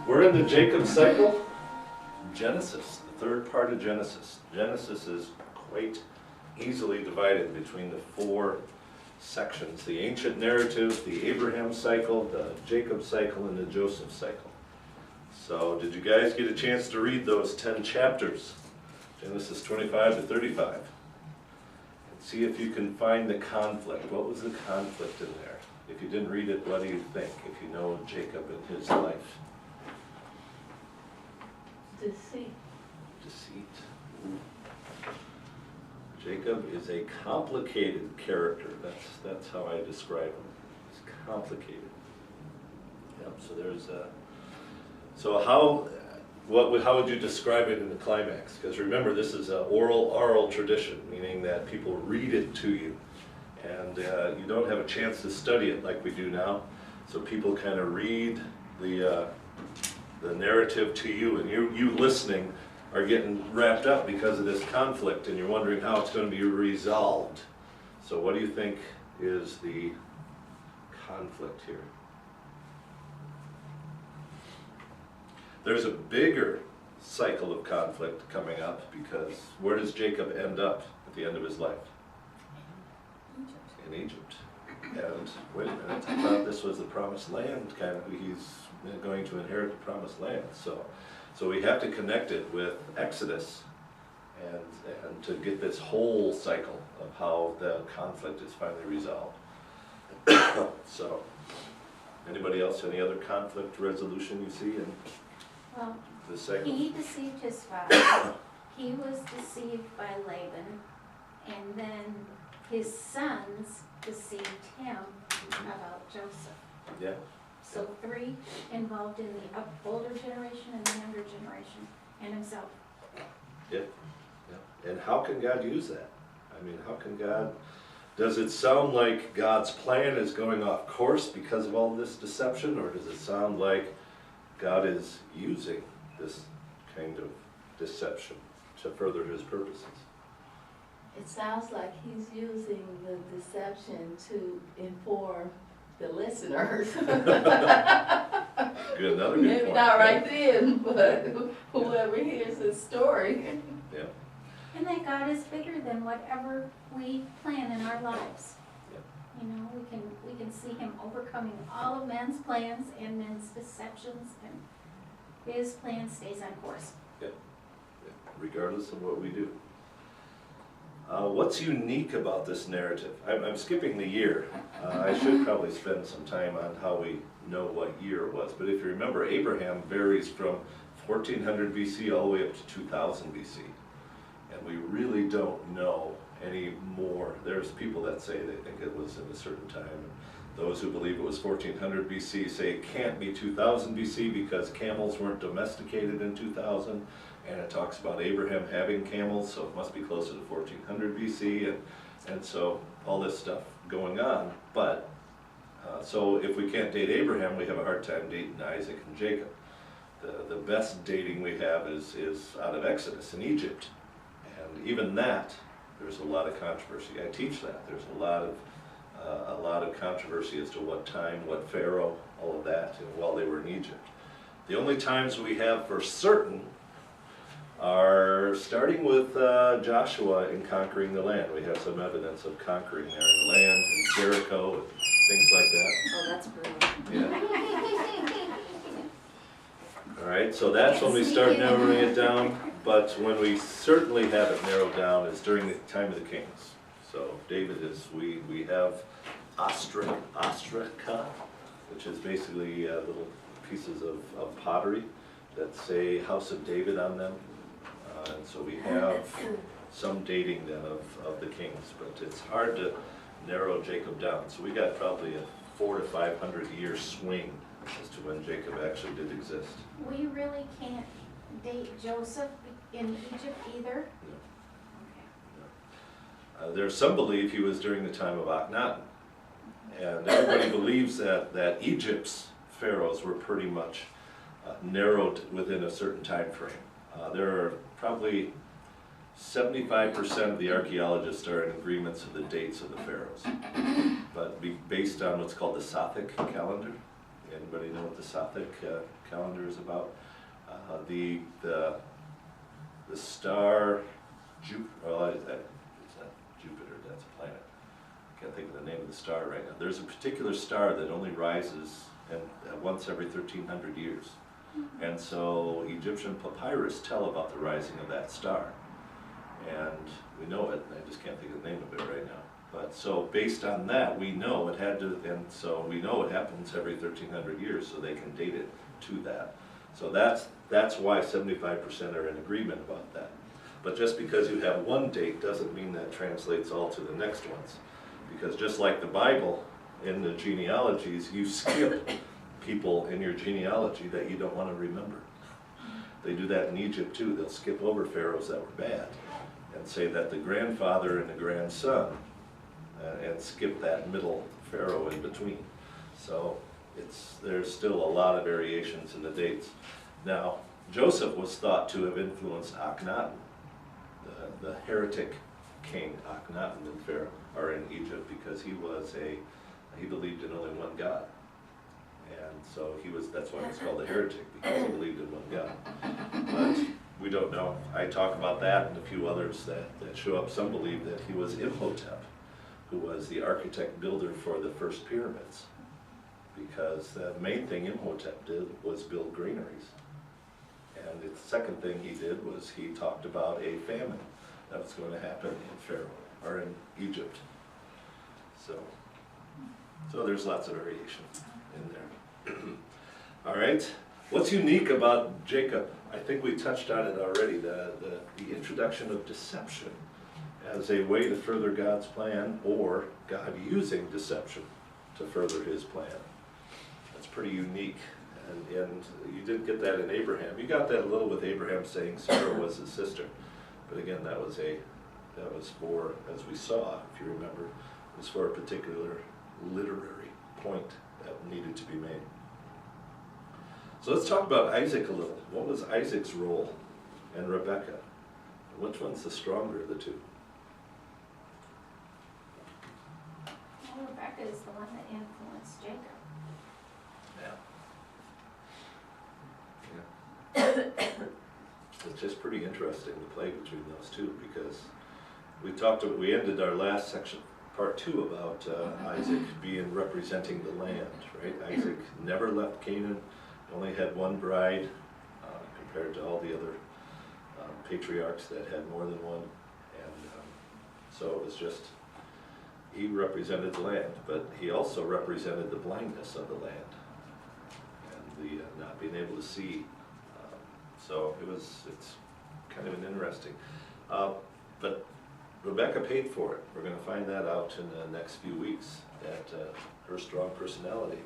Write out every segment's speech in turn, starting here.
We're in the Jacob cycle. Genesis, the third part of Genesis. Genesis is quite easily divided between the four sections: the ancient narrative, the Abraham cycle, the Jacob cycle, and the Joseph cycle. So did you guys get a chance to read those 10 chapters? Genesis 25 to 35. And see if you can find the conflict. What was the conflict in there? If you didn't read it, what do you think, if you know Jacob and his life? Deceit. Deceit. Jacob is a complicated character. That's how I describe him. He's complicated. Yep. So there's a. So how would you describe it in the climax? Because remember, this is an oral tradition, meaning that people read it to you, and you don't have a chance to study it like we do now. So people kind of read the narrative to you, and you listening are getting wrapped up because of this conflict, and you're wondering how it's going to be resolved. So what do you think is the conflict here? There's a bigger cycle of conflict coming up, because where does Jacob end up at the end of his life? In Egypt. And wait a minute, I thought this was the promised land, kind of. He's going to inherit the promised land. So we have to connect it with Exodus and to get this whole cycle of how the conflict is finally resolved. So, anybody else, any other conflict resolution you see in this cycle? He deceived his father. He was deceived by Laban, and then his sons deceived him about Joseph. Yeah. So 3 involved in the older generation and the younger generation, and himself. Yeah. Yeah. And how can God use that? I mean, how can God, does it sound like God's plan is going off course because of all this deception, or does it sound like God is using this kind of deception to further his purposes? It sounds like he's using the deception to inform the listeners. Good, another good Maybe point. not right then, but whoever hears his story. Yeah. And that God is bigger than whatever we plan in our lives. Yeah. You know, we can see him overcoming all of man's plans and men's deceptions, and his plan stays on course. Yeah. Yeah. Regardless of what we do. What's unique about this narrative? I'm skipping the year. I should probably spend some time on how we know what year it was. But if you remember, Abraham varies from 1400 BC all the way up to 2000 BC. And we really don't know any more. There's people that say they think it was in a certain time. And those who believe it was 1400 BC say it can't be 2000 BC because camels weren't domesticated in 2000. And it talks about Abraham having camels, so it must be closer to 1400 BC, and so all this stuff going on. But, so if we can't date Abraham, we have a hard time dating Isaac and Jacob. The best dating we have is out of Exodus in Egypt. And even that, there's a lot of controversy. I teach that. There's a lot of controversy as to what time, what Pharaoh, all of that, while they were in Egypt. The only times we have for certain are starting with Joshua in conquering the land. We have some evidence of conquering there in the land, and Jericho, and things like that. Oh, that's brutal. Yeah. All right, so that's when we start narrowing it down, but when we certainly have it narrowed down is during the time of the kings. So David is, we have ostraca, which is basically little pieces of pottery that say House of David on them. And so we have some dating then of the kings, but it's hard to narrow Jacob down. So we got probably a 400 to 500 year swing as to when Jacob actually did exist. We really can't date Joseph in Egypt either? No. Okay. No. There's some believe he was during the time of Akhenaten. And everybody believes that Egypt's pharaohs were pretty much narrowed within a certain time frame. There are probably 75% of the archaeologists are in agreements of the dates of the pharaohs, but based on what's called the Sothic calendar, Anybody know what the Sothic calendar is about? The star Jupiter, well, it's not Jupiter, that's a planet. I can't think of the name of the star right now. There's a particular star that only rises once every 1,300 years. And so Egyptian papyrus tell about the rising of that star. And we know it, I just can't think of the name of it right now. But so based on that, we know it had to, and so we know it happens every 1,300 years, so they can date it to that. So that's why 75% are in agreement about that. But just because you have one date doesn't mean that translates all to the next ones. Because just like the Bible, in the genealogies, you skip people in your genealogy that you don't want to remember. They do that in Egypt too. They'll skip over pharaohs that were bad and say that the grandfather and the grandson, and skip that middle pharaoh in between. So there's still a lot of variations in the dates. Now, Joseph was thought to have influenced Akhenaten, the heretic king Akhenaten in Pharaoh, or in Egypt, because he believed in only one God. And so that's why he's called a heretic, because he believed in one God. But we don't know. I talk about that and a few others that show up. Some believe that he was Imhotep, who was the architect builder for the first pyramids, because the main thing Imhotep did was build granaries. And the second thing he did was he talked about a famine that was going to happen in Pharaoh, or in Egypt. So there's lots of variation in there. All right, what's unique about Jacob? I think we touched on it already, the introduction of deception as a way to further God's plan, or God using deception to further his plan. That's pretty unique, and you didn't get that in Abraham. You got that a little with Abraham saying Sarah was his sister, but again, that was for, as we saw, if you remember, it was for a particular literary point that needed to be made. So let's talk about Isaac a little. What was Isaac's role, and Rebekah? Which one's the stronger of the two? Well, Rebecca is the one that influenced Jacob. Yeah. It's just pretty interesting to play between those two, because we ended our last section, part 2, about Isaac representing the land, right? Isaac never left Canaan, only had one bride, compared to all the other patriarchs that had more than one. And so it was just, he represented the land, but he also represented the blindness of the land and the not being able to see. So it's kind of an interesting. But Rebecca paid for it. We're going to find that out in the next few weeks, that her strong personality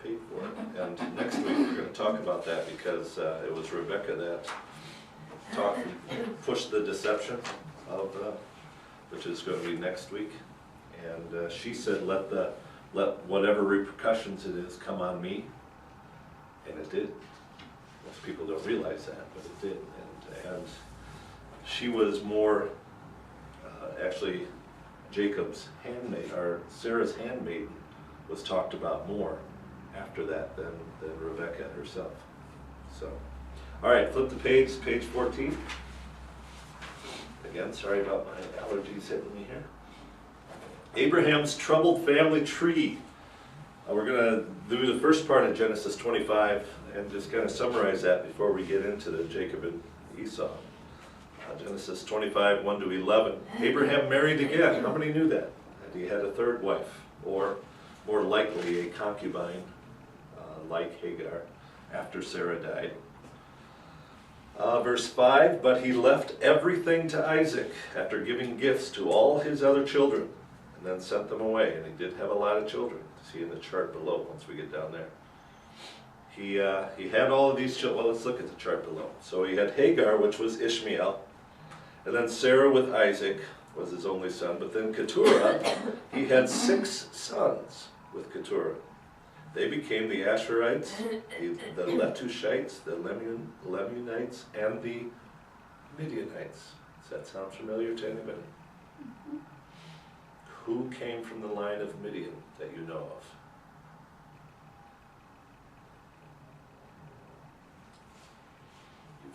paid for it. And next week we're going to talk about that, because it was Rebecca that pushed the deception of, which is going to be next week. And she said, let whatever repercussions it is come on me. And it did. Most people don't realize that, but it did. And she was more, actually, Jacob's handmaid, or Sarah's handmaiden, was talked about more after that than Rebecca herself. So, all right, flip the page 14. Again, sorry about my allergies hitting me here. Abraham's troubled family tree. We're going to do the first part of Genesis 25 and just kind of summarize that before we get into the Jacob and Esau. Genesis 25, 1 to 11. Abraham married again. How many knew that? And he had a third wife, or more likely a concubine, like Hagar, after Sarah died. Verse 5, but he left everything to Isaac after giving gifts to all his other children, and then sent them away. And he did have a lot of children. See in the chart below once we get down there. He had all of these children. Well, let's look at the chart below. So he had Hagar, which was Ishmael, and then Sarah with Isaac was his only son. But then Keturah, he had 6 sons with Keturah. They became the Asherites, the Letushites, the Lemonites, and the Midianites. Does that sound familiar to anybody? Mm-hmm. Who came from the line of Midian that you know of?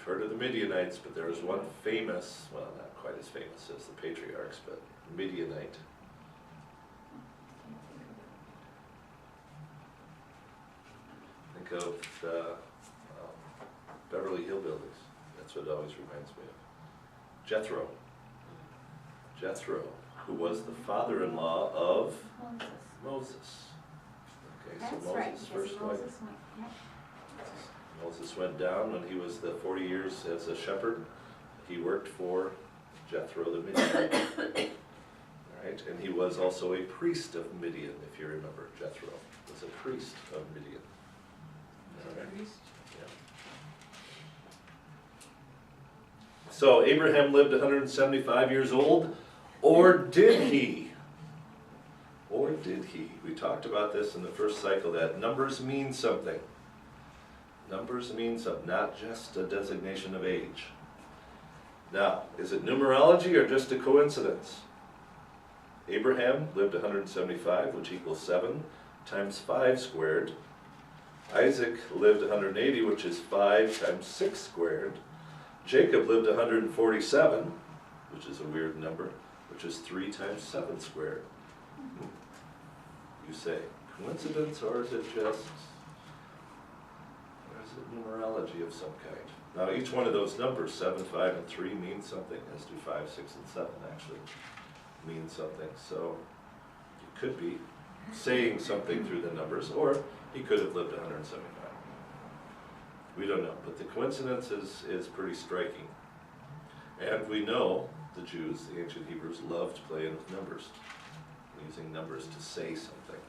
You've heard of the Midianites, but there was one famous, well, not quite as famous as the patriarchs, but Midianite. Think of the Beverly Hillbillies. That's what it always reminds me of. Jethro. Jethro, who was the father-in-law of Moses. Okay, so That's right, Moses' because first wife. Moses went, yeah. Moses went down when he was the 40 years as a shepherd. He worked for Jethro the Midianite. All right, and he was also a priest of Midian, if you remember. Jethro was a priest of Midian. All right. Yeah. So Abraham lived 175 years old, or did he? Or did he? We talked about this in the first cycle, that numbers mean something. Numbers mean something, not just a designation of age. Now, is it numerology or just a coincidence? Abraham lived 175, which equals 7 times 5 squared. Isaac lived 180, which is 5 times 6 squared. Jacob lived 147, which is a weird number, which is 3 times 7 squared. You say, coincidence, or is it just, or is it numerology of some kind? Now each one of those numbers, 7, 5, and 3, means something, as do 5, 6, and 7 actually mean something. So it could be saying something through the numbers, or he could have lived 175. We don't know, but the coincidence is pretty striking. And we know the Jews, the ancient Hebrews, loved playing with numbers, using numbers to say something,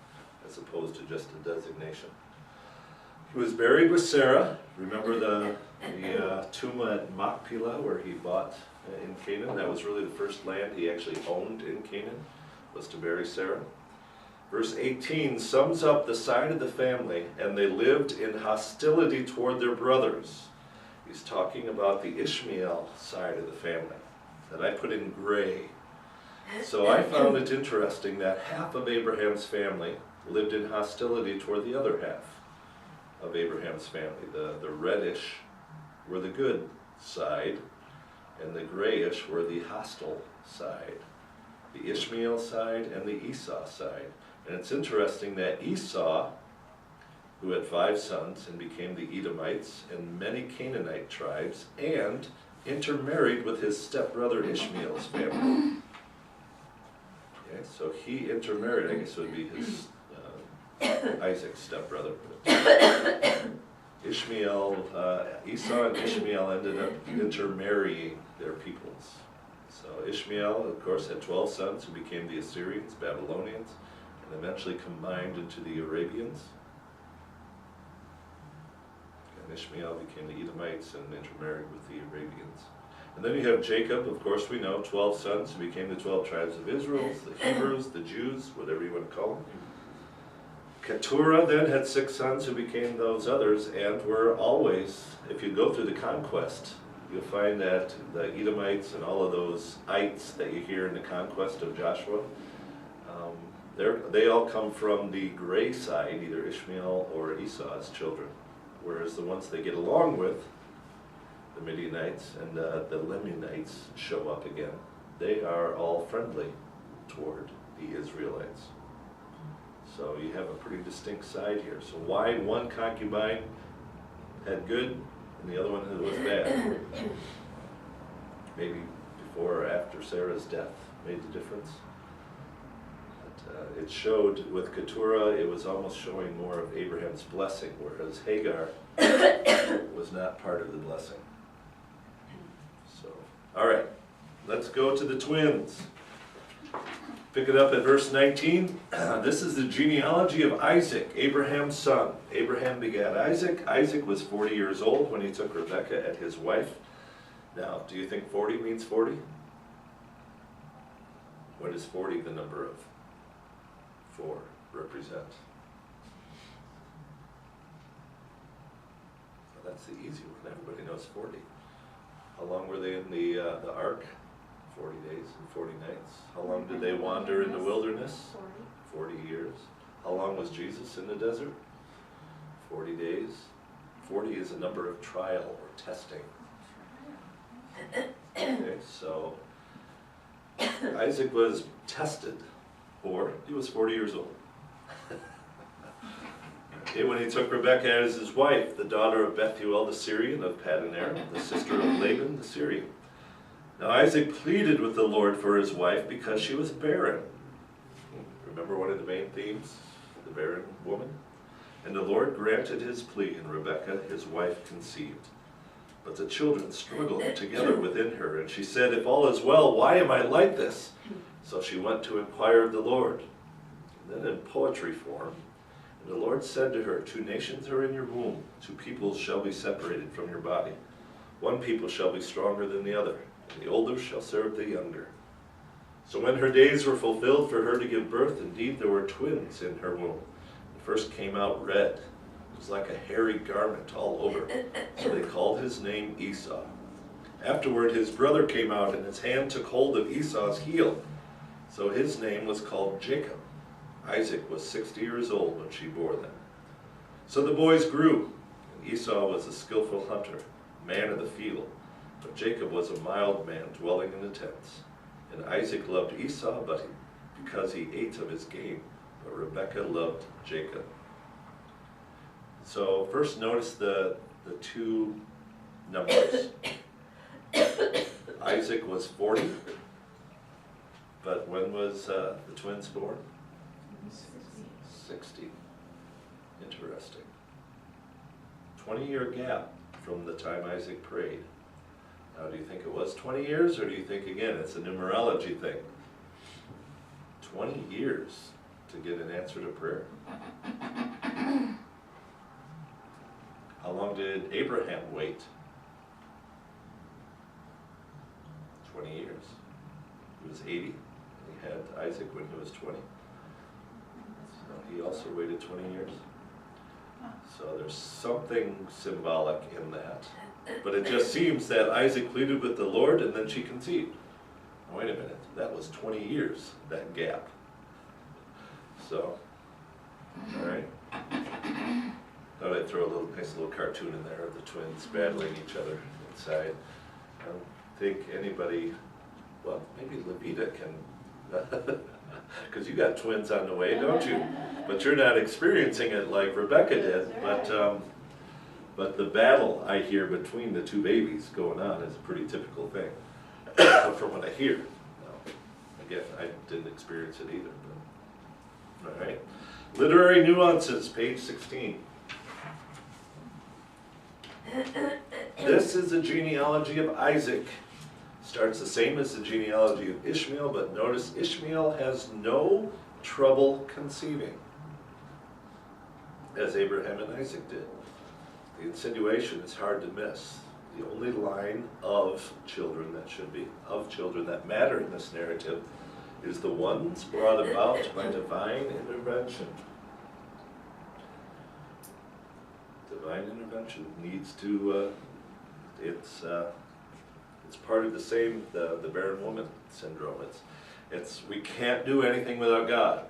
as opposed to just a designation. He was buried with Sarah. Remember the tomb at Machpelah, where he bought in Canaan? That was really the first land he actually owned in Canaan, was to bury Sarah. Verse 18 sums up the side of the family, and they lived in hostility toward their brothers. He's talking about the Ishmael side of the family, that I put in gray. So I found it interesting that half of Abraham's family lived in hostility toward the other half of Abraham's family. The reddish were the good side, and the grayish were the hostile side. The Ishmael side and the Esau side. And it's interesting that Esau, who had 5 sons and became the Edomites and many Canaanite tribes, and intermarried with his stepbrother Ishmael's family. Okay, so he intermarried, I guess it would be his Isaac's stepbrother. Ishmael, Esau and Ishmael ended up intermarrying their peoples. So Ishmael, of course, had 12 sons who became the Assyrians, Babylonians, and eventually combined into the Arabians. And Ishmael became the Edomites and intermarried with the Arabians. And then you have Jacob, of course we know, 12 sons who became the 12 tribes of Israel, the Hebrews, the Jews, whatever you want to call them. Keturah then had 6 sons who became those others, and were always, if you go through the conquest, you'll find that the Edomites and all of those ites that you hear in the conquest of Joshua, they all come from the gray side, either Ishmael or Esau's children. Whereas the ones they get along with, the Midianites and the Lemanites, show up again. They are all friendly toward the Israelites. So you have a pretty distinct side here. So why one concubine had good and the other one was bad? Maybe before or after Sarah's death made the difference. But, it showed with Keturah, it was almost showing more of Abraham's blessing, whereas Hagar was not part of the blessing. So, all right, let's go to the twins. Pick it up at verse 19. This is the genealogy of Isaac, Abraham's son. Abraham begat Isaac. Isaac was 40 years old when he took Rebekah as his wife. Now, do you think 40 means 40? What is 40 the number of 4 represent? So that's the easy one. Everybody knows 40. How long were they in the ark? 40 days and 40 nights. How long did they wander in the wilderness? 40 years. How long was Jesus in the desert? 40 days. 40 is a number of trial or testing. Okay, so Isaac was tested, or he was 40 years old. Okay, when he took Rebekah as his wife, the daughter of Bethuel the Syrian of Paddan Aram, the sister of Laban the Syrian. Now Isaac pleaded with the Lord for his wife because she was barren. Remember one of the main themes, the barren woman? And the Lord granted his plea, and Rebekah, his wife, conceived. But the children struggled together within her, and she said, "If all is well, why am I like this?" So she went to inquire of the Lord. And then in poetry form, and the Lord said to her, "Two nations are in your womb, two peoples shall be separated from your body. One people shall be stronger than the other, and the older shall serve the younger." So when her days were fulfilled for her to give birth, indeed there were twins in her womb. The first came out red. It was like a hairy garment all over. So they called his name Esau. Afterward his brother came out, and his hand took hold of Esau's heel. So his name was called Jacob. Isaac was 60 years old when she bore them. So the boys grew, and Esau was a skillful hunter, a man of the field. But Jacob was a mild man, dwelling in the tents. And Isaac loved Esau because he ate of his game, but Rebekah loved Jacob. So first notice the two numbers. Isaac was 40, but when was the twins born? 60. Interesting. 20-year gap from the time Isaac prayed. Now, do you think it was 20 years, or do you think, again, it's a numerology thing? 20 years to get an answer to prayer. How long did Abraham wait? 20 years. He was 80, and he had Isaac when he was 20. So he also waited 20 years. So there's something symbolic in that. But it just seems that Isaac pleaded with the Lord, and then she conceived. Now, wait a minute, that was 20 years, that gap. So, all right. Thought I'd throw a nice little cartoon in there of the twins battling each other inside. I don't think anybody, well, maybe Levita can, because you got twins on the way, don't you? But you're not experiencing it like Rebekah did. But the battle I hear between the two babies going on is a pretty typical thing from what I hear. Now, again, I didn't experience it either. But, all right. Literary nuances, page 16. This is a genealogy of Isaac. Starts the same as the genealogy of Ishmael, but notice Ishmael has no trouble conceiving, as Abraham and Isaac did. The insinuation is hard to miss. The only line of children that matter in this narrative is the ones brought about by divine intervention. Divine intervention needs to, it's part of the same, the barren woman syndrome. It's we can't do anything without God.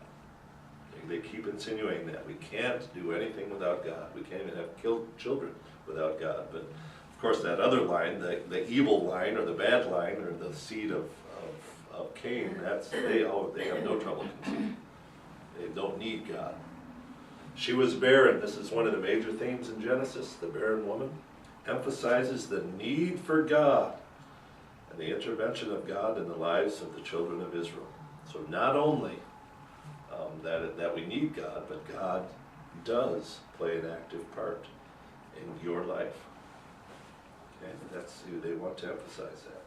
They keep insinuating that. We can't do anything without God. We can't even have children without God. But of course that other line, the evil line or the bad line or the seed of Cain, they have no trouble conceiving. They don't need God. She was barren. This is one of the major themes in Genesis. The barren woman emphasizes the need for God and the intervention of God in the lives of the children of Israel. So not only that we need God, but God does play an active part in your life. Okay, they want to emphasize that.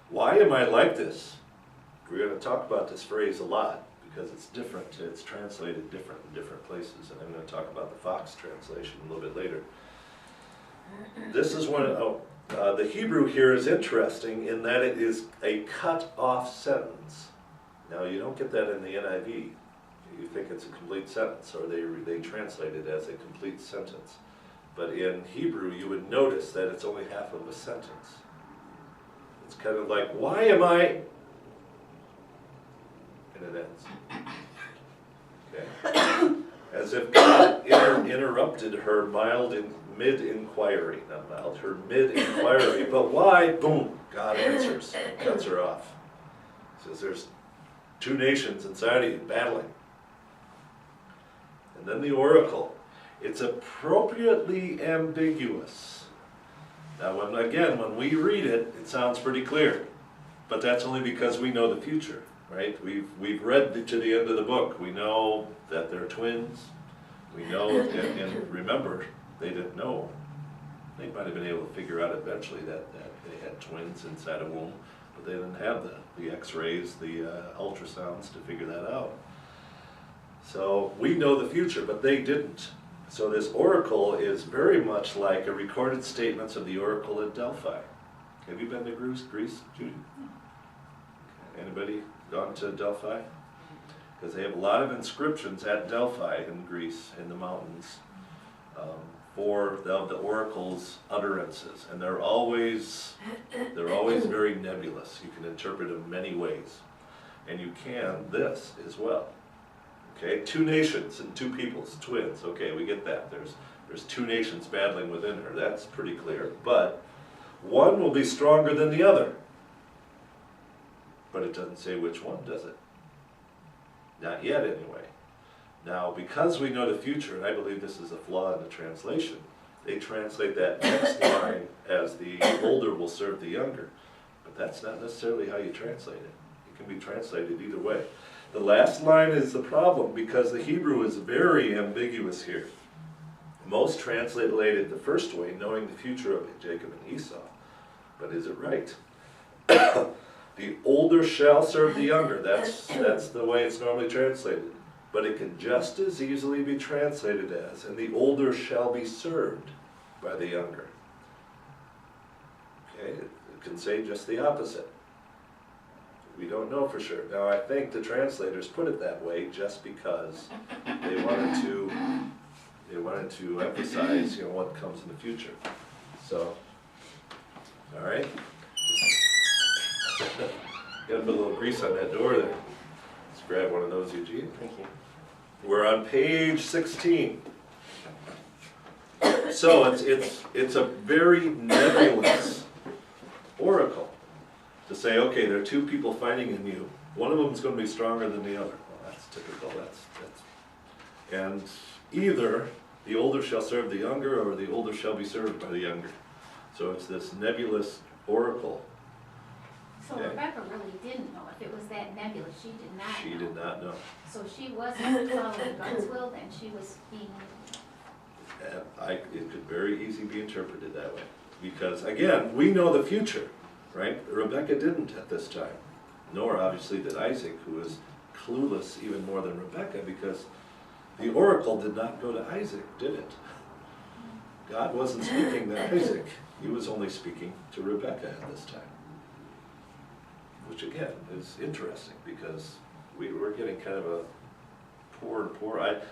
Why am I like this? We're going to talk about this phrase a lot because it's different. It's translated different in different places, and I'm going to talk about the Fox translation a little bit later. This is the Hebrew here is interesting in that it is a cut-off sentence. Now, you don't get that in the NIV. You think it's a complete sentence, or they translate it as a complete sentence. But in Hebrew, you would notice that it's only half of a sentence. It's kind of like, why am I? And it ends. Okay? As if God interrupted her mid-inquiry, not mild, her mid-inquiry. But why? Boom, God answers, cuts her off. Says there's two nations inside of you battling. And then the oracle. It's appropriately ambiguous. Now, when we read it, it sounds pretty clear. But that's only because we know the future, right? We've read to the end of the book. We know that they're twins. We know, and remember, they didn't know. They might have been able to figure out eventually that they had twins inside a womb, but they didn't have the x-rays, the ultrasounds to figure that out. So we know the future, but they didn't. So this oracle is very much like a recorded statements of the oracle at Delphi. Have you been to Greece, Judy? Anybody gone to Delphi? Because they have a lot of inscriptions at Delphi in Greece, in the mountains, for the oracle's utterances, and they're always very nebulous. You can interpret them many ways, and you can this as well. Okay, two nations and two peoples, twins. Okay, we get that. There's two nations battling within her. That's pretty clear. But one will be stronger than the other. But it doesn't say which one, does it? Not yet, anyway. Now, because we know the future, and I believe this is a flaw in the translation, they translate that next line as the older will serve the younger. But that's not necessarily how you translate it. It can be translated either way. The last line is the problem because the Hebrew is very ambiguous here. Most translate it the first way, knowing the future of Jacob and Esau. But is it right? The older shall serve the younger. That's the way it's normally translated. But it can just as easily be translated as, and the older shall be served by the younger. Okay, it can say just the opposite. We don't know for sure. Now I think the translators put it that way just because they wanted to emphasize, what comes in the future. So, all right. Got to put a little grease on that door there. Let's grab one of those, Eugene. Thank you. We're on page 16. So it's a very nebulous oracle to say, okay, there are two people fighting in you. One of them is going to be stronger than the other. Well, that's typical. And either the older shall serve the younger, or the older shall be served by the younger. So it's this nebulous oracle. So okay. Rebecca really didn't know. If it was that nebulous, she did not know. She did not know. So she wasn't following God's will, then she was being... It could very easily be interpreted that way. Because, again, we know the future, right? Rebecca didn't at this time. Nor, obviously, did Isaac, who was clueless even more than Rebecca, because the oracle did not go to Isaac, did it? God wasn't speaking to Isaac. He was only speaking to Rebecca at this time. Which, again, is interesting, because we're getting kind of a poor.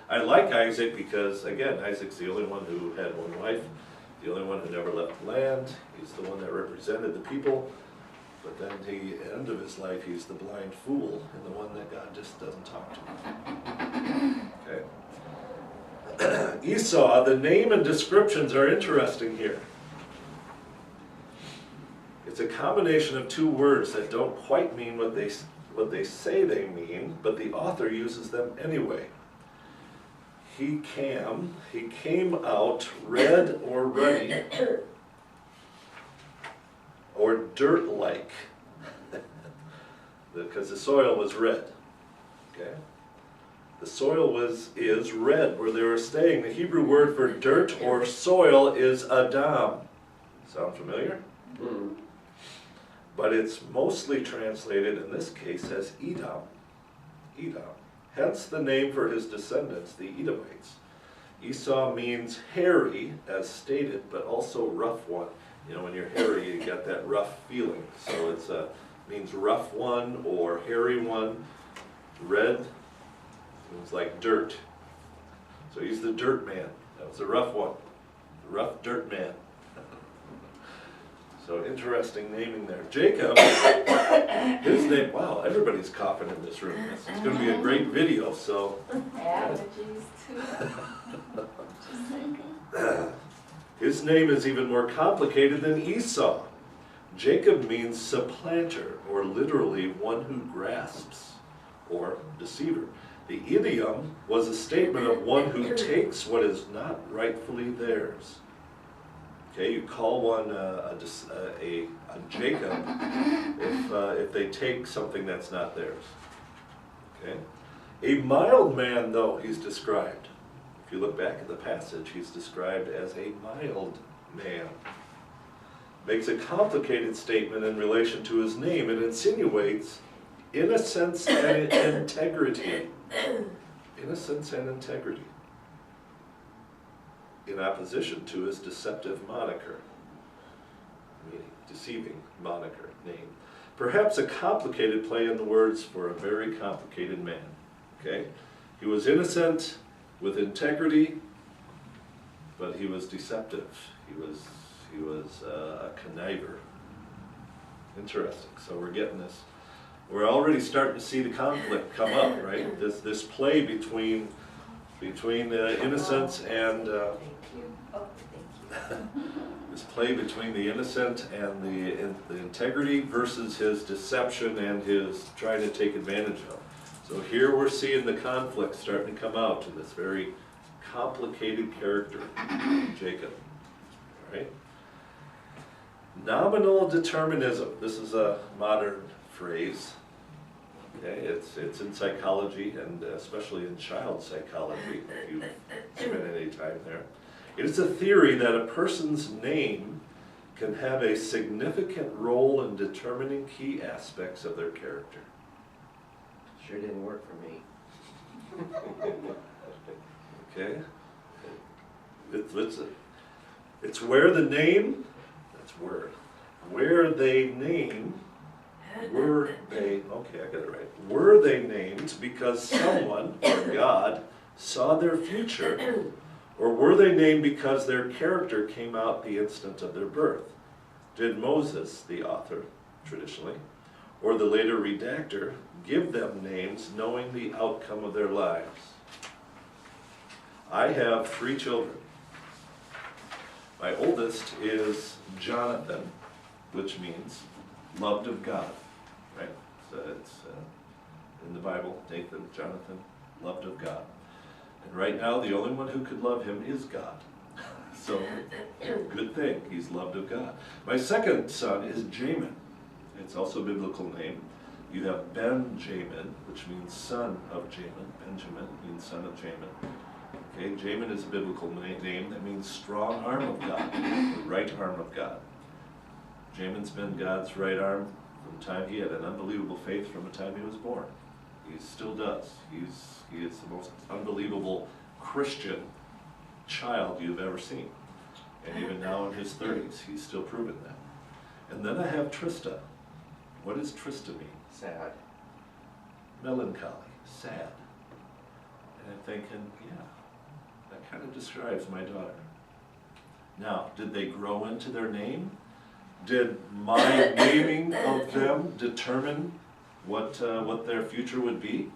I like Isaac because, again, Isaac's the only one who had one wife, the only one who never left the land. He's the one that represented the people. But then at the end of his life, he's the blind fool and the one that God just doesn't talk to. Okay. Esau, the name and descriptions are interesting here. It's a combination of two words that don't quite mean what they say they mean, but the author uses them anyway. He came out red or ruddy, or dirt-like, because the soil was red. Okay, the soil is red where they were staying. The Hebrew word for dirt or soil is Adam. Sound familiar? Mm-hmm. But it's mostly translated in this case as Edom. Edom. Hence the name for his descendants, the Edomites. Esau means hairy, as stated, but also rough one. When you're hairy, you get that rough feeling. So it means rough one or hairy one. Red means like dirt. So he's the dirt man. That was a rough one. The rough dirt man. So interesting naming there. Jacob, his name, wow, everybody's coughing in this room. It's going to be a great video, so. Allergies too. His name is even more complicated than Esau. Jacob means supplanter, or literally one who grasps, or deceiver. The idiom was a statement of one who takes what is not rightfully theirs. Okay, you call one a Jacob if they take something that's not theirs. Okay, a mild man, though, he's described. If you look back at the passage, he's described as a mild man. Makes a complicated statement in relation to his name. It insinuates innocence and integrity. Innocence and integrity. In opposition to his deceptive moniker, meaning deceiving moniker, name. Perhaps a complicated play in the words for a very complicated man. Okay? He was innocent with integrity, but he was deceptive. He was a conniver. Interesting. So we're getting this. We're already starting to see the conflict come up, right? This play between innocence and this play between the innocent and the integrity versus his deception and his trying to take advantage of. So here we're seeing the conflict starting to come out in this very complicated character, Jacob. All right. Nominal determinism. This is a modern phrase. Okay, it's in psychology and especially in child psychology, if you've spent any time there. It is a theory that a person's name can have a significant role in determining key aspects of their character. Sure didn't work for me. Okay? It's where the name, that's word, where they name, were they, okay, I got it right. Were they named because someone, or God, saw their future, or were they named because their character came out the instant of their birth? Did Moses, the author, traditionally, or the later redactor, give them names knowing the outcome of their lives? I have 3 children. My oldest is Jonathan, which means loved of God, right? So it's in the Bible, Nathan, Jonathan, loved of God. And right now, the only one who could love him is God. So, good thing, he's loved of God. My second son is Jamin. It's also a biblical name. You have Ben-Jamin, which means son of Jamin. Benjamin means son of Jamin. Okay, Jamin is a biblical name that means strong arm of God, the right arm of God. Jamin's been God's right arm from the time he had an unbelievable faith from the time he was born. He still does. He is the most unbelievable Christian child you've ever seen. And even now in his 30s, he's still proven that. And then I have Trista. What does Trista mean? Sad. Melancholy, sad. And I'm thinking, yeah, that kind of describes my daughter. Now, did they grow into their name? Did my naming of them determine what their future would be?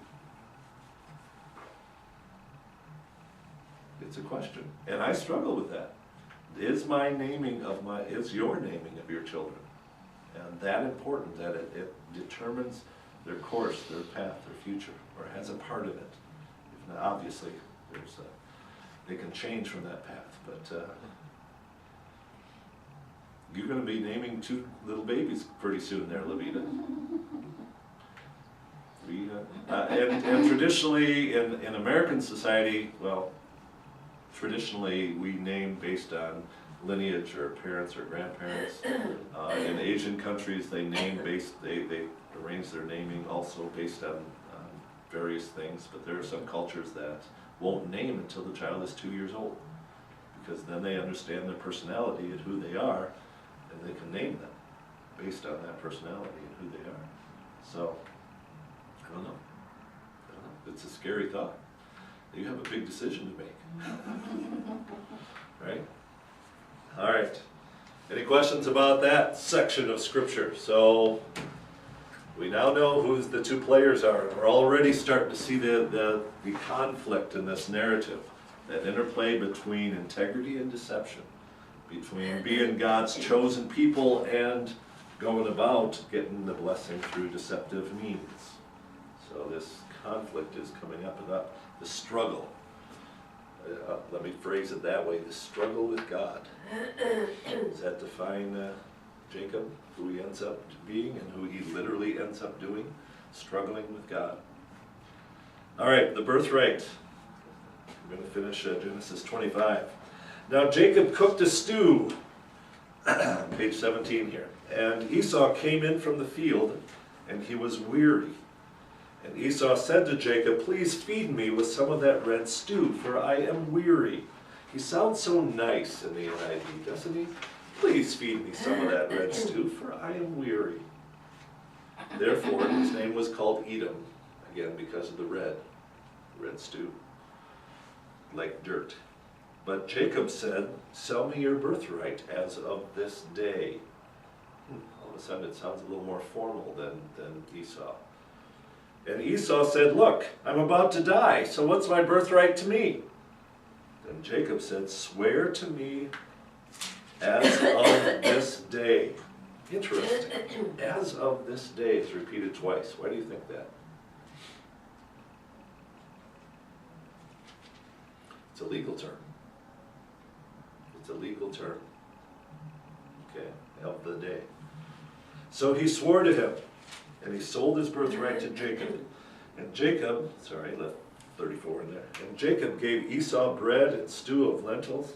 It's a question, and I struggle with that. Is your naming of your children, and that important that it determines their course, their path, their future, or has a part of it? If not, obviously, they can change from that path, but you're going to be naming 2 little babies pretty soon there, Levita. And traditionally, in American society, well, traditionally we name based on lineage or parents or grandparents. In Asian countries, they arrange their naming also based on various things, but there are some cultures that won't name until the child is 2 years old, because then they understand their personality and who they are, and they can name them based on that personality and who they are. So, I don't know. It's a scary thought. You have a big decision to make. Right? All right. Any questions about that section of Scripture? So, we now know who the 2 players are. We're already starting to see the conflict in this narrative, that interplay between integrity and deception. between being God's chosen people and going about getting the blessing through deceptive means. So this conflict is coming up about the struggle. Let me phrase it that way, the struggle with God. Does that define Jacob, who he ends up being and who he literally ends up doing? Struggling with God. All right, the birthright. I'm going to finish Genesis 25. Now Jacob cooked a stew, page 17 here, and Esau came in from the field, and he was weary. And Esau said to Jacob, "Please feed me with some of that red stew, for I am weary." He sounds so nice in the NIV, doesn't he? "Please feed me some of that red stew, for I am weary." Therefore, his name was called Edom, again because of the red stew, like dirt. But Jacob said, "Sell me your birthright as of this day." All of a sudden it sounds a little more formal than Esau. And Esau said, "Look, I'm about to die, so what's my birthright to me?" Then Jacob said, "Swear to me as of this day." Interesting. As of this day is repeated twice. Why do you think that? It's a legal term. It's a legal term. Okay, of the day. So he swore to him, and he sold his birthright to Jacob. And Jacob, sorry, I left 34 in there. And Jacob gave Esau bread and stew of lentils.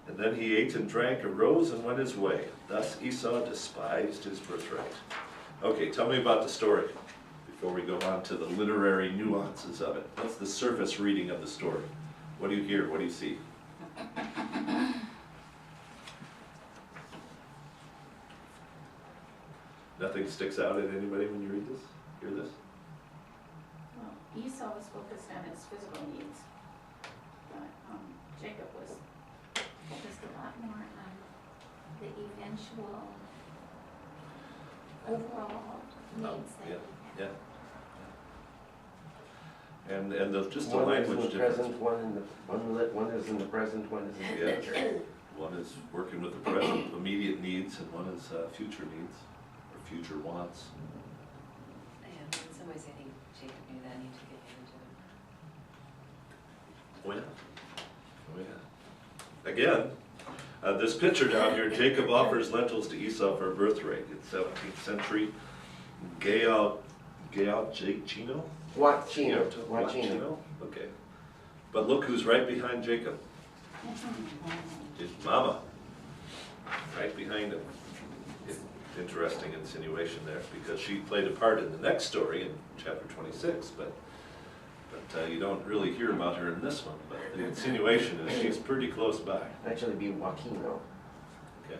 And then he ate and drank, arose and went his way. Thus Esau despised his birthright. Okay, tell me about the story before we go on to the literary nuances of it. What's the surface reading of the story? What do you hear? What do you see? Nothing sticks out at anybody when you read this? Hear this? Well, Esau was focused on his physical needs, but Jacob was focused a lot more on the eventual overall needs that he had. Yeah. And just the One is in language the difference. present, one is in the present, one is in the Yeah. future. One is working with the present immediate needs, and one is future needs or future wants. Yeah, in some ways I think Jacob knew that and he took advantage of it. Oh yeah. Again, this picture down here, Jacob offers lentils to Esau for a birthright. It's 17th century. Gauchino? Wachino. Okay. But look who's right behind Jacob. His mama. Right behind him. Interesting insinuation there, because she played a part in the next story in chapter 26, but you don't really hear about her in this one. But the insinuation is she's pretty close by. Actually be Joaquino. Okay.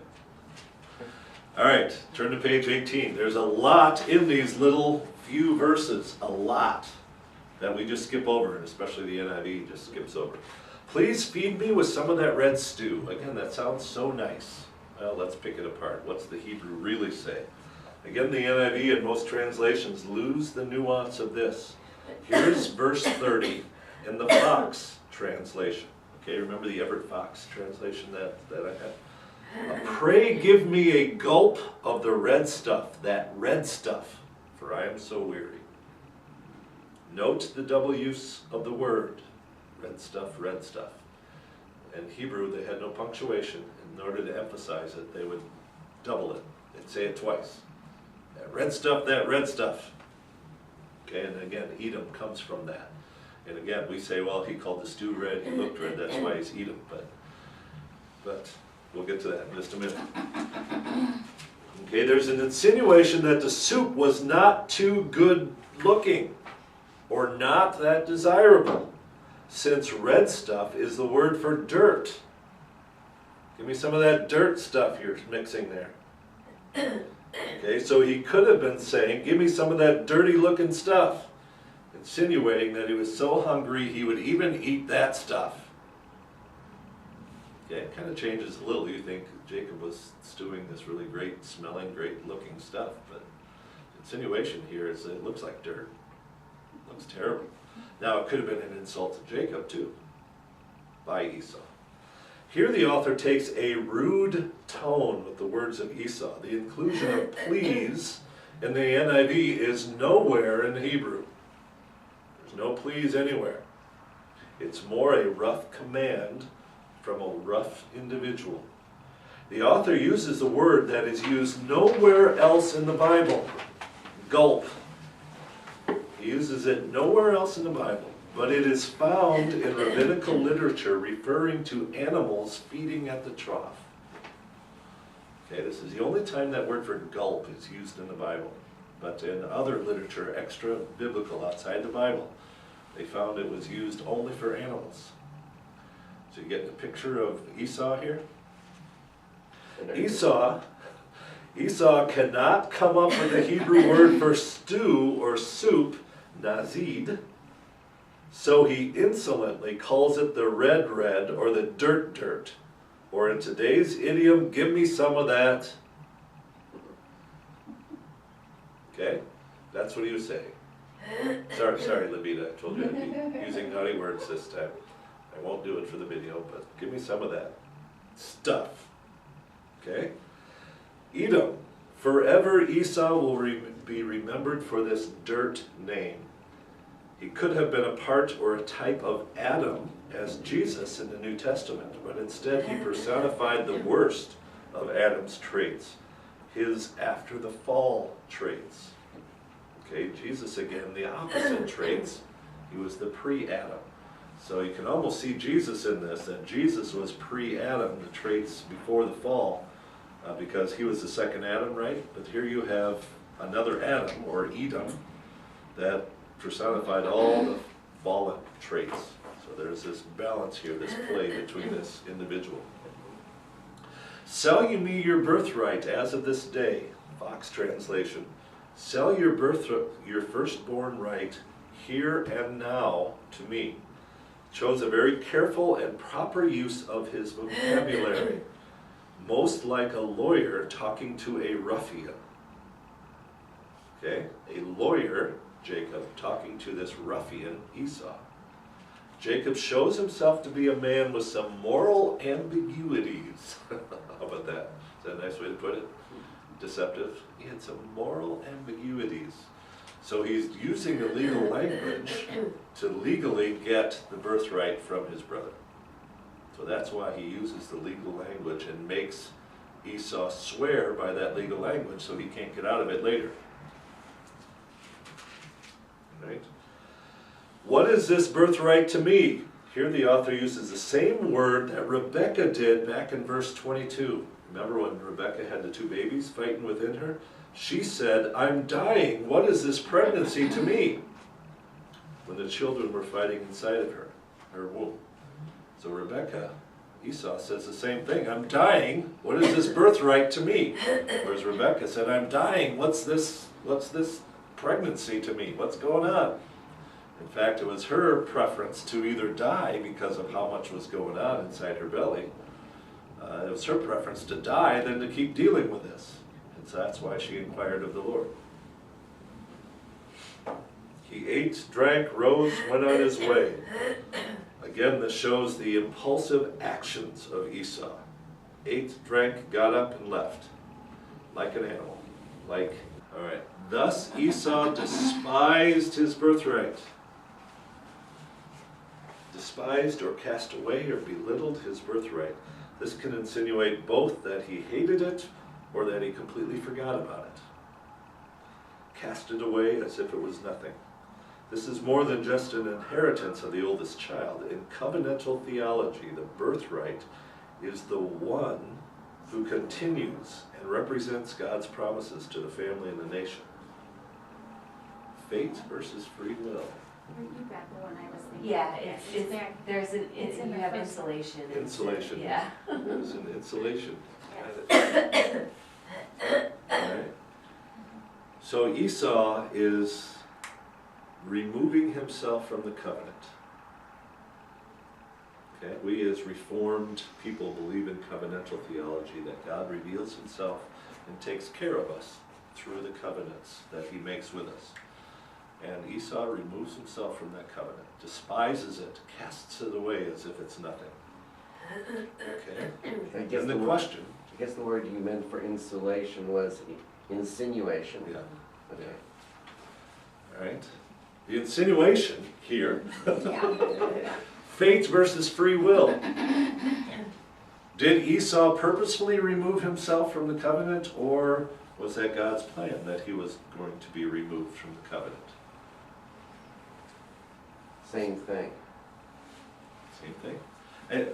All right, turn to page 18. There's a lot in these little few verses, a lot, that we just skip over, and especially the NIV just skips over. "Please feed me with some of that red stew." Again, that sounds so nice. Well, let's pick it apart. What's the Hebrew really say? Again, the NIV and most translations lose the nuance of this. Here's verse 30 in the Fox translation. Okay, remember the Everett Fox translation that I had? "Pray give me a gulp of the red stuff, that red stuff, for I am so weary." Note the double use of the word, red stuff, red stuff. In Hebrew, they had no punctuation. In order to emphasize it, they would double it. They'd say it twice. That red stuff, that red stuff. Okay, and again, Edom comes from that. And again, we say, well, he called the stew red, he looked red, that's why he's Edom. But we'll get to that in just a minute. Okay, there's an insinuation that the soup was not too good looking or not that desirable, since red stuff is the word for dirt. Give me some of that dirt stuff you're mixing there. Okay, so he could have been saying, give me some of that dirty looking stuff, insinuating that he was so hungry he would even eat that stuff. Okay, it kind of changes a little. You think Jacob was stewing this really great smelling, great looking stuff, but the insinuation here is that it looks like dirt. It looks terrible. Now it could have been an insult to Jacob too, by Esau. Here the author takes a rude tone with the words of Esau. The inclusion of please in the NIV is nowhere in the Hebrew. There's no please anywhere. It's more a rough command from a rough individual. The author uses a word that is used nowhere else in the Bible. Gulp. He uses it nowhere else in the Bible, but it is found in rabbinical literature referring to animals feeding at the trough. Okay, this is the only time that word for gulp is used in the Bible. But in other literature, extra biblical, outside the Bible, they found it was used only for animals. So you get the picture of Esau here? Esau cannot come up with a Hebrew word for stew or soup, nazid, so he insolently calls it the red or the dirt, or in today's idiom, give me some of that. Okay? That's what he was saying. Sorry, Levita, I told you I'd be using naughty words this time. I won't do it for the video, but give me some of that stuff. Okay? Edom. Forever Esau will be remembered for this dirt name. He could have been a part or a type of Adam as Jesus in the New Testament, but instead he personified the worst of Adam's traits, his after the fall traits. Okay, Jesus again, the opposite traits. He was the pre-Adam. So you can almost see Jesus in this, that Jesus was pre-Adam, the traits before the fall, because he was the second Adam, right? But here you have another Adam, or Edom, that personified all the fallen traits. So there's this balance here, this play between this individual. Sell you me your birthright as of this day, Fox translation. Sell your firstborn right here and now to me. Chose a very careful and proper use of his vocabulary, most like a lawyer talking to a ruffian. Okay, a lawyer, Jacob, talking to this ruffian, Esau. Jacob shows himself to be a man with some moral ambiguities. How about that? Is that a nice way to put it? Deceptive. He had some moral ambiguities. So he's using the legal language to legally get the birthright from his brother. So that's why he uses the legal language and makes Esau swear by that legal language so he can't get out of it later. Right? What is this birthright to me? Here the author uses the same word that Rebecca did back in verse 22. Remember when Rebecca had the two babies fighting within her? She said, I'm dying. What is this pregnancy to me? When the children were fighting inside of her womb. So Rebecca, Esau says the same thing. I'm dying. What is this birthright to me? Whereas Rebecca said, I'm dying. What's this pregnancy to me? What's going on? In fact, it was her preference to either die because of how much was going on inside her belly. It was her preference to die than to keep dealing with this. And so that's why she inquired of the Lord. He ate, drank, rose, went on his way. Again, this shows the impulsive actions of Esau. Ate, drank, got up, and left. Like an animal. All right. Thus Esau despised his birthright. Despised or cast away or belittled his birthright. This can insinuate both that he hated it or that he completely forgot about it. Cast it away as if it was nothing. This is more than just an inheritance of the oldest child. In covenantal theology, the birthright is the one who continues and represents God's promises to the family and the nation. Fate versus free will. You got the one I was thinking. Yeah, It's there. It's in you the have first one. insulation. Insulation. Yeah. There's an insulation. Yeah. Right. So Esau is removing himself from the covenant. Okay, we as Reformed people believe in covenantal theology, that God reveals himself and takes care of us through the covenants that he makes with us. And Esau removes himself from that covenant, despises it, casts it away as if it's nothing. Okay, I guess and the word- question, I guess the word you meant for insulation was insinuation. yeah, Okay. all right. The insinuation here, Yeah. fate versus free will. Did Esau purposefully remove himself from the covenant, or was that God's plan that he was going to be removed from the covenant? Same thing. Same thing. And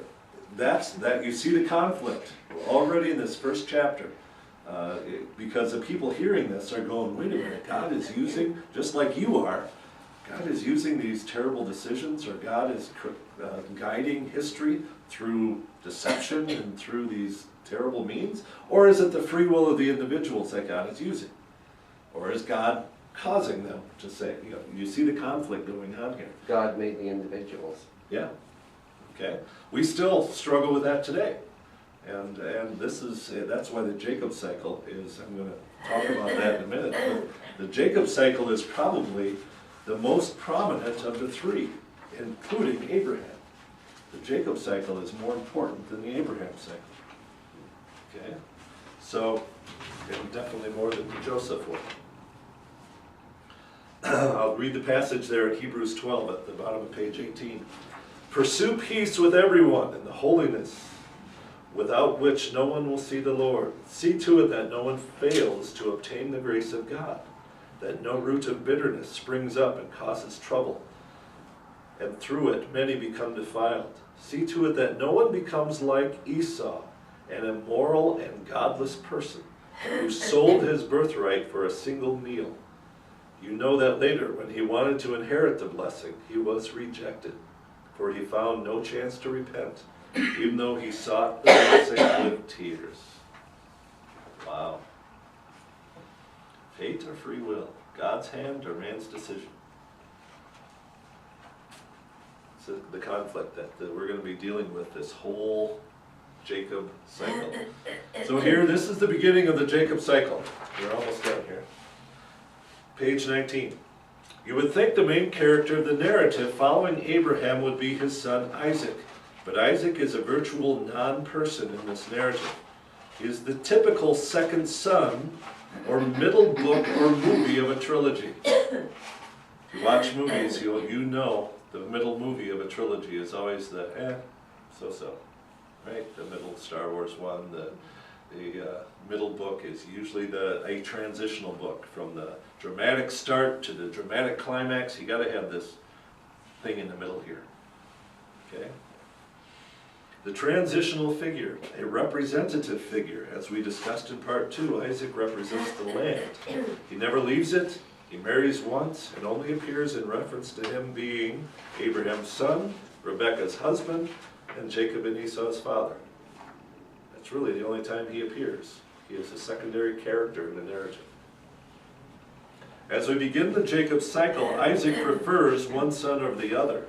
that you see the conflict already in this first chapter. Because the people hearing this are going, wait a minute, God is using, just like you are, God is using these terrible decisions, or God is guiding history through deception and through these terrible means? Or is it the free will of the individuals that God is using? Or is God causing them to say, you see the conflict going on here? God made the individuals. Yeah, okay. We still struggle with that today. And that's why the Jacob cycle is, I'm going to talk about that in a minute, but the Jacob cycle is probably the most prominent of the three, including Abraham. The Jacob cycle is more important than the Abraham cycle. Okay? So, and definitely more than the Joseph one. I'll read the passage there in Hebrews 12 at the bottom of page 18. Pursue peace with everyone and the holiness without which no one will see the Lord. See to it that no one fails to obtain the grace of God, that no root of bitterness springs up and causes trouble, and through it many become defiled. See to it that no one becomes like Esau, an immoral and godless person, who sold his birthright for a single meal. You know that later, when he wanted to inherit the blessing, he was rejected, for he found no chance to repent, even though he sought the blessing with tears. Wow. Fate or free will? God's hand or man's decision? It's the conflict that we're going to be dealing with this whole Jacob cycle. So here, this is the beginning of the Jacob cycle. We're almost done here. Page 19. You would think the main character of the narrative following Abraham would be his son Isaac, but Isaac is a virtual non-person in this narrative. He is the typical second son or middle book or movie of a trilogy. If you watch movies, you know the middle movie of a trilogy is always the so-so, right? The middle Star Wars one, the middle book is usually a transitional book from the dramatic start to the dramatic climax. You got to have this thing in the middle here, okay? The transitional figure, a representative figure, as we discussed in part 2, Isaac represents the land. He never leaves it. He marries once and only appears in reference to him being Abraham's son, Rebekah's husband, and Jacob and Esau's father. That's really the only time he appears. He is a secondary character in the narrative. As we begin the Jacob cycle, Isaac prefers one son over the other.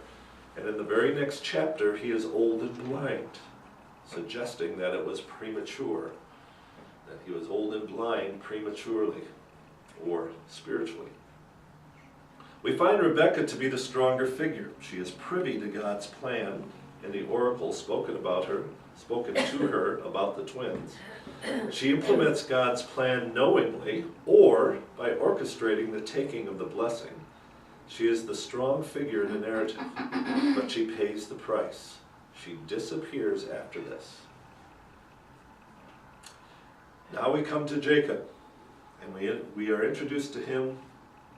And in the very next chapter, he is old and blind, suggesting that it was premature, that he was old and blind prematurely, or spiritually. We find Rebekah to be the stronger figure. She is privy to God's plan and the oracle spoken to her about the twins. She implements God's plan knowingly or by orchestrating the taking of the blessing. She is the strong figure in the narrative, but she pays the price. She disappears after this. Now we come to Jacob, and we are introduced to him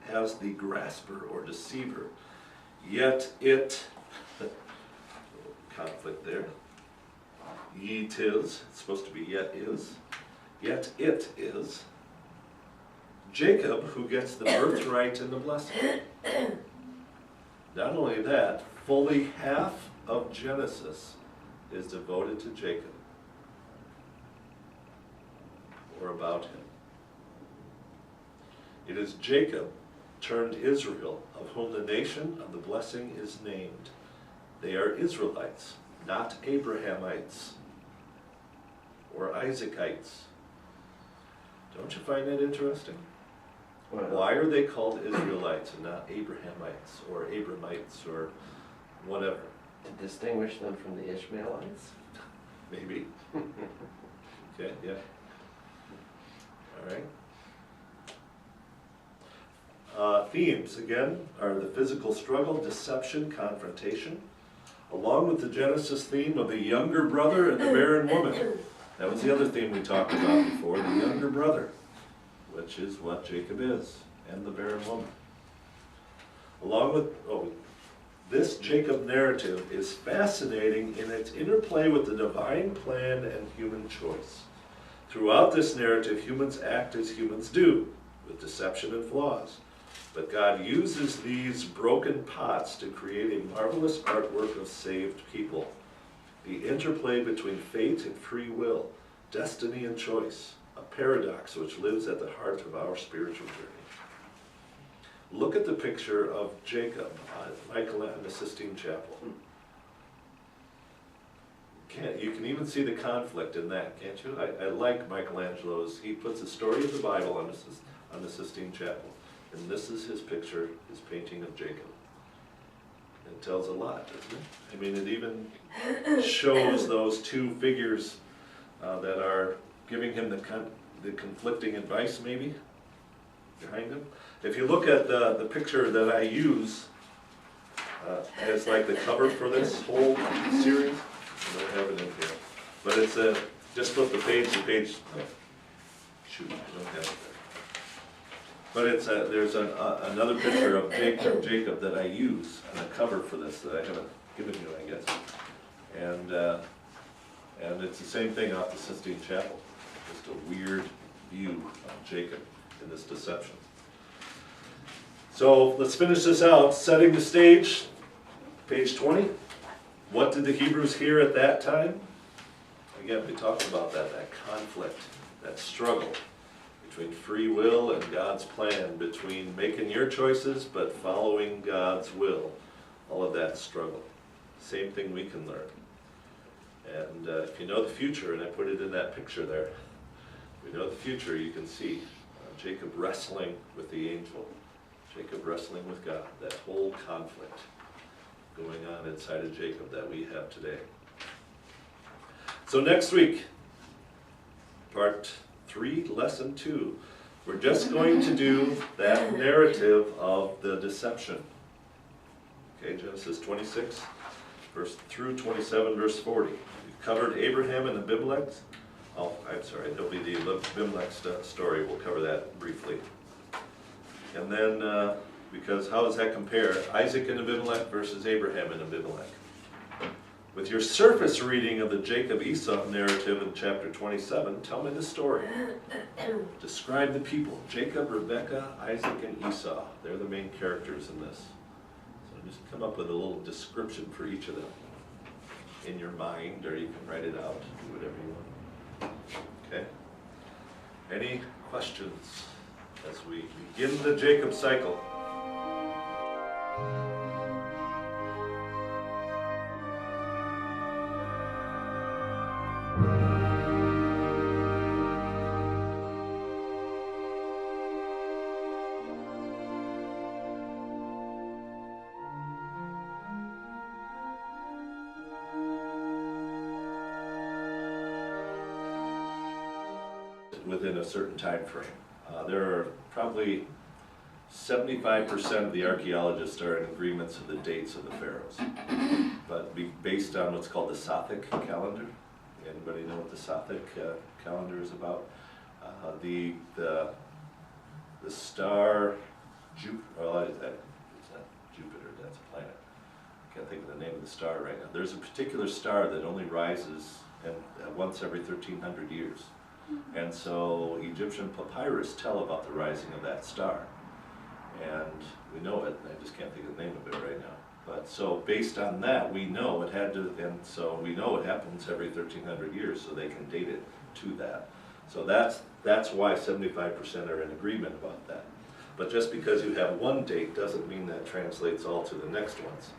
as the grasper or deceiver. Yet it, conflict there, ye tis, it's supposed to be yet is, yet it is Jacob who gets the birthright and the blessing. Not only that, fully half of Genesis is devoted to Jacob, or about him. It is Jacob turned Israel, of whom the nation of the blessing is named. They are Israelites, not Abrahamites or Isaacites. Don't you find that interesting? Well, Why are they called Israelites and not Abrahamites or Abramites or whatever? to distinguish them from the Ishmaelites? Maybe. Okay, yeah. All right. Themes, again, are the physical struggle, deception, confrontation, along with the Genesis theme of the younger brother and the barren woman. That was the other theme we talked about before, the younger brother, which is what Jacob is, and the barren woman. Along with, this Jacob narrative is fascinating in its interplay with the divine plan and human choice. Throughout this narrative, humans act as humans do, with deception and flaws. But God uses these broken pots to create a marvelous artwork of saved people. The interplay between fate and free will, destiny and choice, a paradox which lives at the heart of our spiritual journey. Look at the picture of Jacob on Michelangelo Sistine Chapel. You can even see the conflict in that, can't you? I like Michelangelo's. He puts the story of the Bible on the Sistine Chapel. And this is his picture, his painting of Jacob. It tells a lot, doesn't it? I mean, it even shows those two figures that are giving him the conflicting advice, maybe, behind him. If you look at the picture that I use as like the cover for this whole series, I don't have it in here, but it's just flip the page to page. Oh, shoot, I don't have it there. But it's there's another picture of Jacob that I use on the cover for this that I haven't given you, I guess. And it's the same thing off the Sistine Chapel. Just a weird view of Jacob in this deception. So let's finish this out. Setting the stage, page 20. What did the Hebrews hear at that time? Again, we talked about that conflict, that struggle between free will and God's plan, between making your choices but following God's will. All of that struggle. Same thing we can learn. And if you know the future, and I put it in that picture there, if you know the future, you can see Jacob wrestling with the angel, Jacob wrestling with God, that whole conflict going on inside of Jacob that we have today. So next week, part 3, lesson 2, we're just going to do that narrative of the deception. Okay, Genesis 26, through 27, verse 40. We've covered Abraham and Abimelech. Oh, I'm sorry, there'll be the Abimelech story. We'll cover that briefly. And then, because how does that compare? Isaac and Abimelech versus Abraham and Abimelech. With your surface reading of the Jacob-Esau narrative in chapter 27, tell me the story. Describe the people, Jacob, Rebekah, Isaac, and Esau. They're the main characters in this. So just come up with a little description for each of them in your mind, or you can write it out, do whatever you want. Okay? Any questions as we begin the Jacob cycle? Within a certain time frame. There are probably 75% of the archaeologists are in agreements of the dates of the pharaohs, but based on what's called the Sothic calendar. Anybody know what the Sothic calendar is about? The star Jupiter. Well, it's not Jupiter. That's a planet. I can't think of the name of the star right now. There's a particular star that only rises once every 1,300 years. And so Egyptian papyrus tell about the rising of that star. And we know it, I just can't think of the name of it right now. But so based on that, we know it had to, and so we know it happens every 1,300 years, so they can date it to that. So that's why 75% are in agreement about that. But just because you have one date doesn't mean that translates all to the next ones.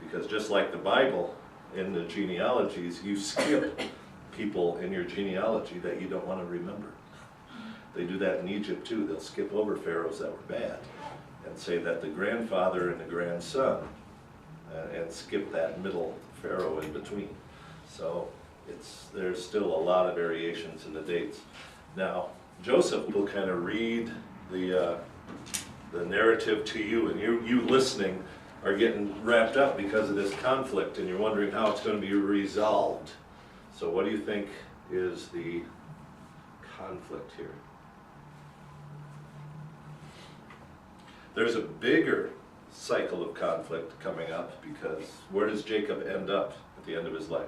Because just like the Bible, in the genealogies, you skip people in your genealogy that you don't want to remember. They do that in Egypt too. They'll skip over pharaohs that were bad and say that the grandfather and the grandson and skip that middle pharaoh in between. So there's still a lot of variations in the dates. Now, Joseph will kind of read the narrative to you, and you listening are getting wrapped up because of this conflict, and you're wondering how it's going to be resolved. So what do you think is the conflict here? There's a bigger cycle of conflict coming up, because where does Jacob end up at the end of his life?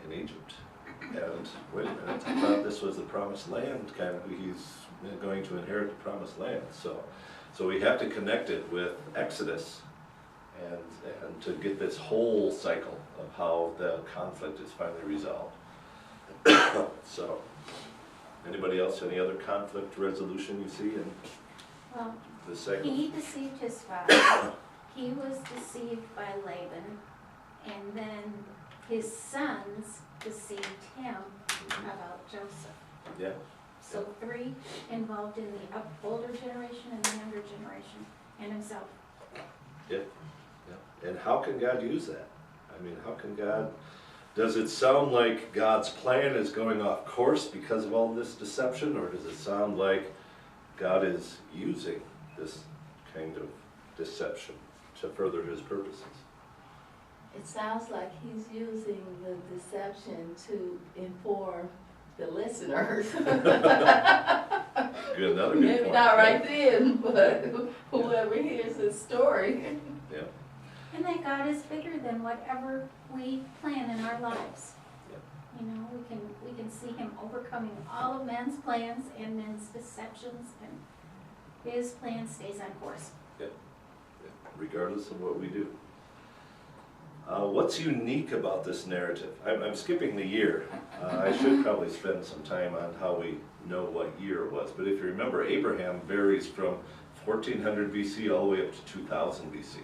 In Egypt. And wait a minute, I thought this was the promised land, kind of, he's going to inherit the promised land. So we have to connect it with Exodus and to get this whole cycle of how the conflict is finally resolved. So, anybody else, any other conflict resolution you see in Well, this cycle? he deceived his father. He was deceived by Laban, and then his sons deceived him about Joseph. Yeah. So 3 involved in the older generation and the younger generation, and himself. Yeah. And how can God use that? I mean, how can God, does it sound like God's plan is going off course because of all this deception, or does it sound like God is using this kind of deception to further his purposes? It sounds like he's using the deception to inform the listeners. Good, another good Maybe point. not right then, but whoever hears his story. Yeah. And that God is bigger than whatever we plan in our lives. Yeah. You know, we can see him overcoming all of man's plans and men's deceptions, and his plan stays on course. Yeah. Regardless of what we do. What's unique about this narrative? I'm skipping the year. I should probably spend some time on how we know what year it was. But if you remember, Abraham varies from 1400 BC all the way up to 2000 BC.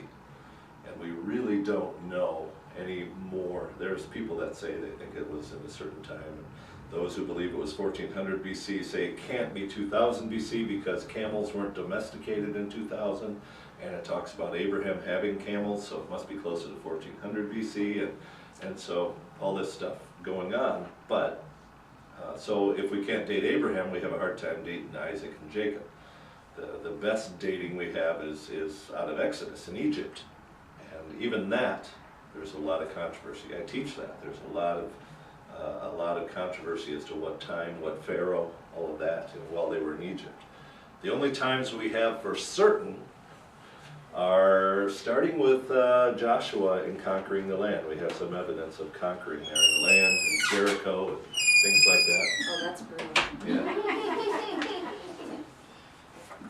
And we really don't know any more. There's people that say they think it was in a certain time. And those who believe it was 1400 BC say it can't be 2000 BC because camels weren't domesticated in 2000. And it talks about Abraham having camels, so it must be closer to 1400 BC, and so all this stuff going on. But, so if we can't date Abraham, we have a hard time dating Isaac and Jacob. The best dating we have is out of Exodus in Egypt. And even that, there's a lot of controversy. I teach that. There's a lot of controversy as to what time, what pharaoh, all of that, while they were in Egypt. The only times we have for certain are starting with Joshua in conquering the land. We have some evidence of conquering there in the land, and Jericho, and things like that. Oh, that's brutal. Yeah.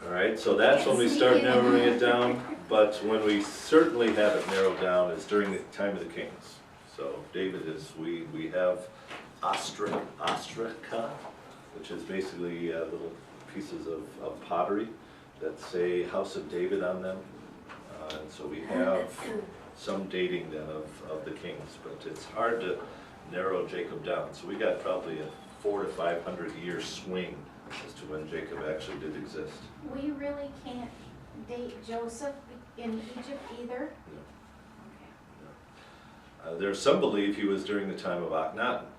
All right, so that's when we start narrowing it down, but when we certainly have it narrowed down is during the time of the kings. So David is, we have ostraca, which is basically little pieces of pottery that say House of David on them. And so we have some dating then of the kings, but it's hard to narrow Jacob down. So we got probably a 400 to 500 year swing as to when Jacob actually did exist. We really can't date Joseph in Egypt either. Okay. There's some believe he was during the time of Akhenaten,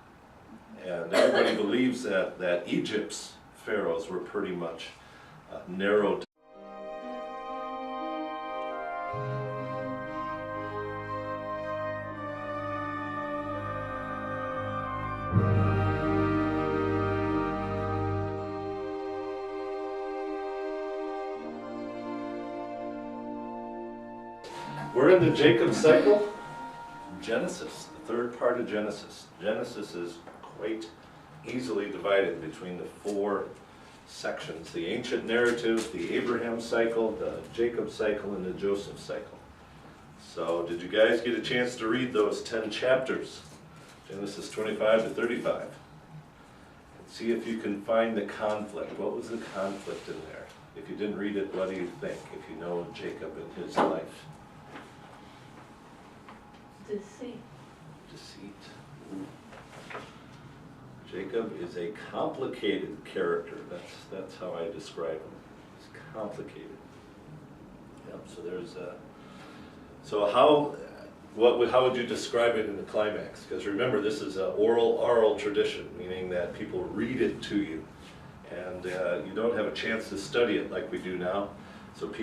and everybody believes that Egypt's pharaohs were pretty much narrowed. We're in the Jacob cycle. Genesis, the third part of Genesis. Genesis is quite easily divided between the 4 sections: the ancient narrative, the Abraham cycle, the Jacob cycle, and the Joseph cycle. So did you guys get a chance to read those 10 chapters? Genesis 25 to 35. And see if you can find the conflict. What was the conflict in there? If you didn't read it, what do you think, if you know Jacob and his life? Deceit. Jacob is a complicated character. That's how I describe him. He's complicated. Yep. So there's so how would you describe it in the climax? Because remember, this is an oral tradition, meaning that people read it to you. And you don't have a chance to study it like we do now. So people